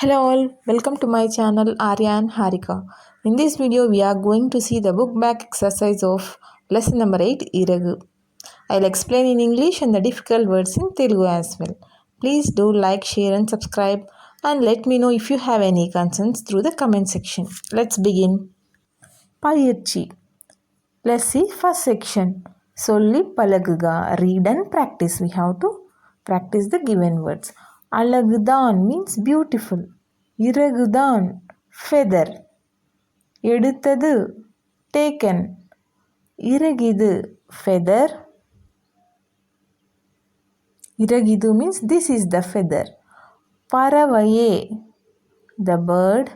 Hello all, welcome to my channel Arya and Harika. In this video we are going to see the book back exercise of lesson number 8.Iragu. I'll explain in English and the difficult words in Telugu as well. Please do like, share and subscribe and let me know if you have any concerns through the comment section. Let's begin. Payirchi. Let's see first section. Solli palaguga. Read and practice. We have to practice the given words. Alagudan means beautiful. Iragudan feather. Eduthadu taken. Iragidu feather. Iragidu means this is the feather. Paravaye the bird.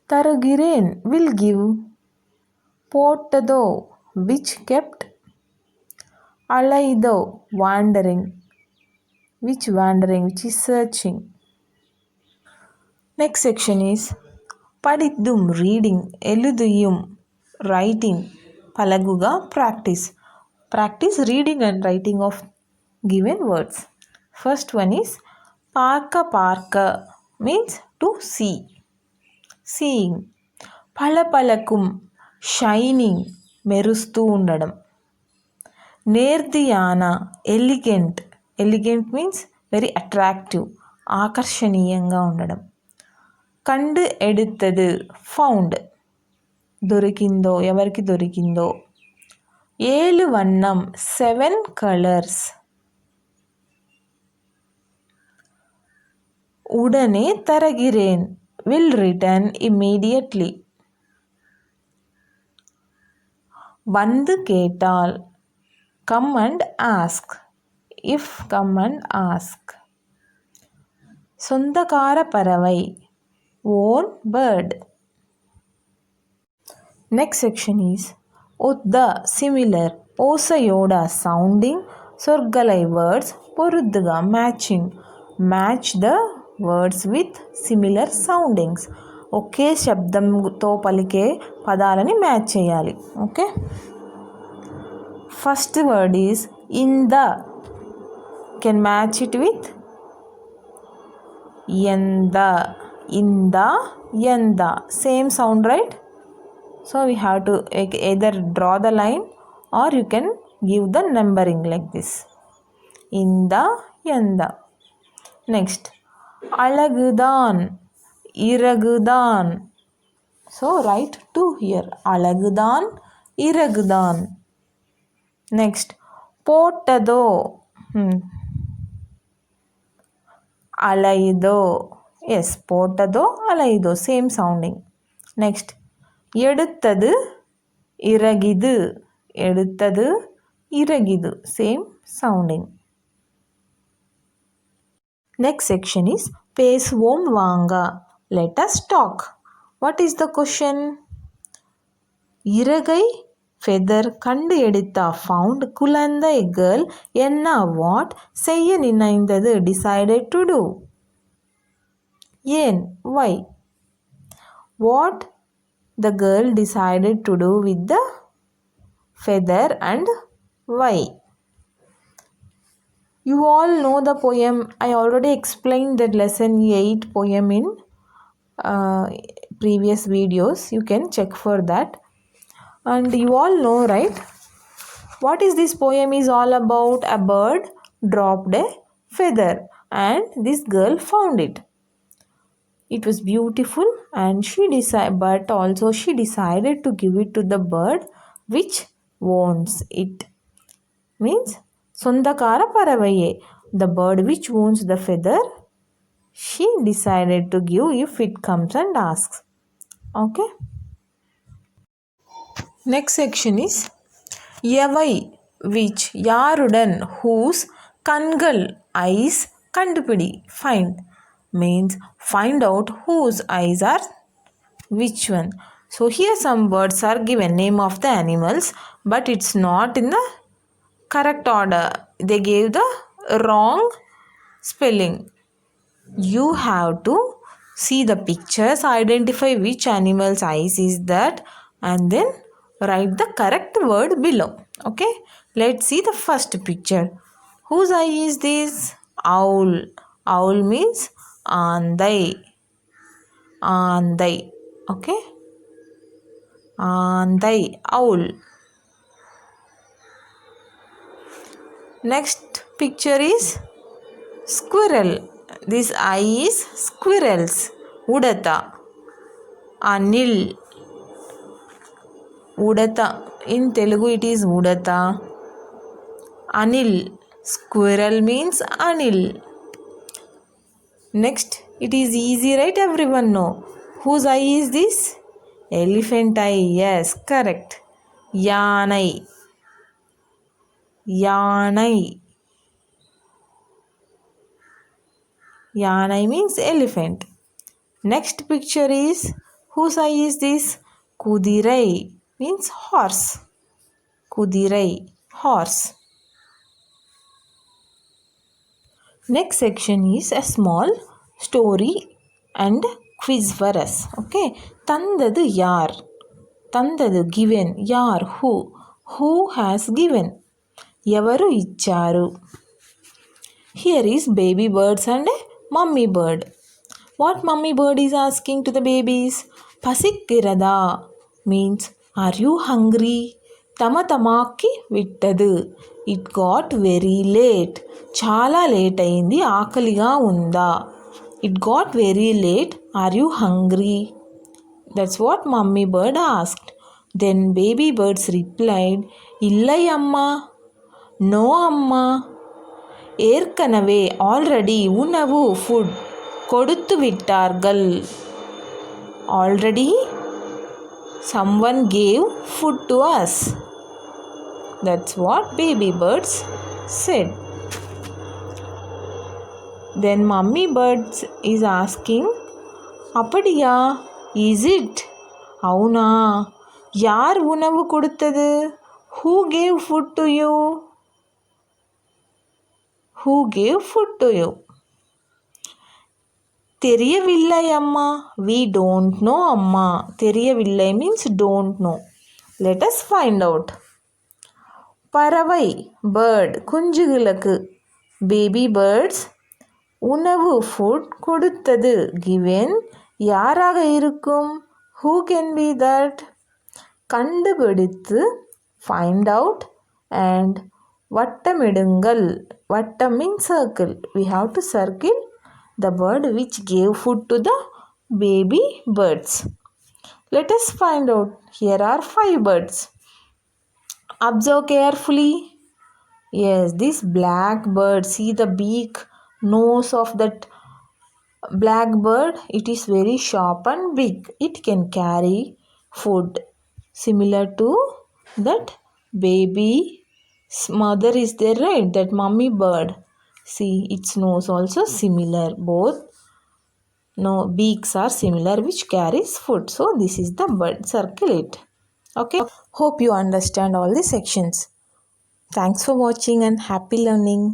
Taragiren will give. Potado which kept. Alaido wandering. Which wandering, which is searching. Next section is Padithum reading, Eluduyum writing, Palaguga practice. Practice reading and writing of given words. First one is Parka means to see. Seeing. Palapalakum shining, merustu undadam. Nerdiyana elegant. Elegant means very attractive. ఆకర్షణీయంగా ఉండడం. కండు ఎడుతది found. దొరికిందో ఎవరికి దొరికిందో. ఏలు వన్నం 7 colours. ఉడనే తరగిరేన్ will return immediately. வந்து கேட்டால் come and ask. If come and ask. சொந்தக்கார பறவை own bird. Next section is Odda similar. Osayoda sounding. Sorgalai words Porudga matching. Match the words with similar soundings. ఒకే శబ్దంతో పలికే పదాలని match చేయాలి. Okay. First word is in the. Can match it with yenda. Inda, yenda. Same sound, right? So we have to either draw the line or you can give the numbering like this. Inda, yenda. Next. Alagudan, iragudan. So write 2 here. Alagudan, iragudan. Next. Potado. Alaido. Yes, potado, alaido. Same sounding. Next. Eduthadu, iragidu. Eduthadu, iragidu. Same sounding. Next section is Pesvom Vanga. Let us talk. What is the question? Iragai feather கண்டு எடுத்தா found. குழந்தை girl என்ன what செய்ய நினைந்தது decided to do. ஏன் why. What the girl decided to do with the feather and why. You all know the poem. I already explained that lesson 8 poem in previous videos. You can check for that. And you all know, right? What is this poem is all about? A bird dropped a feather and this girl found it. It was beautiful and but also she decided to give it to the bird which owns it. Means Sondakara Paravaye. The bird which owns the feather, she decided to give if it comes and asks. Okay. Next section is Yavai, which, Yarudan, whose, Kangal, eyes, Kandupidi, find. Means find out whose eyes are which one. So here some words are given, name of the animals, but it's not in the correct order. They gave the wrong spelling. You have to see the pictures, identify which animal's eyes is that, and then write the correct word below. Okay, let's see the first picture. Whose eye is this? Owl. Owl means andai. Andai. Okay. Andai. Owl. Next picture is squirrel. This eye is squirrels. Udata. Anil. Udata. In Telugu it is Udata. Anil. Squirrel means Anil. Next, it is easy, right? Everyone know. Whose eye is this? Elephant eye. Yes, correct. Yanai. Yanai. Yanai means elephant. Next picture is, whose eye is this? Kudirai means horse. Kudirai, horse. Next section is a small story and quiz for us. Okay. Tandadu yar. Tandadu given. Yar who. Who has given? Yavaru icharu. Here is baby birds and a mummy bird. What mummy bird is asking to the babies? Pasikkirada means, are you hungry? Tamatamaki vittadu. It got very late. Chala late ayindi. Aakaliga unda. It got very late. Are you hungry? That's what mummy bird asked. Then baby birds replied, Illai amma. No amma. ஏற்கனவே already உணவு food கொடுத்து விட்டார்கள். Already someone gave food to us. That's what baby birds said. Then mummy birds is asking, அப்படியா? Is it? అవుனா? யார் உணவு கொடுத்தது? Who gave food to you? Who gave food to you? தெரியவில்லை அம்மா. We don't know அம்மா. தெரியவில்லை means don't know. Let us find out. பறவை bird குஞ்சுகளுக்கு. Baby birds உணவு food கொடுத்தது given யாராக இருக்கும்? Who can be that? கண்டுபிடித்து find out and வட்டமிடுங்கள். வட்டம் means circle. We have to circle the bird which gave food to the baby birds. Let us find out. Here are 5 birds. Observe carefully. Yes, this black bird. See the beak, nose of that black bird. It is very sharp and big. It can carry food. Similar to that baby mother is there, right? That mummy bird. See, its nose also similar. Both beaks are similar which carries food. So this is the bird. Circle it. Okay. Hope you understand all the sections. Thanks for watching and happy learning.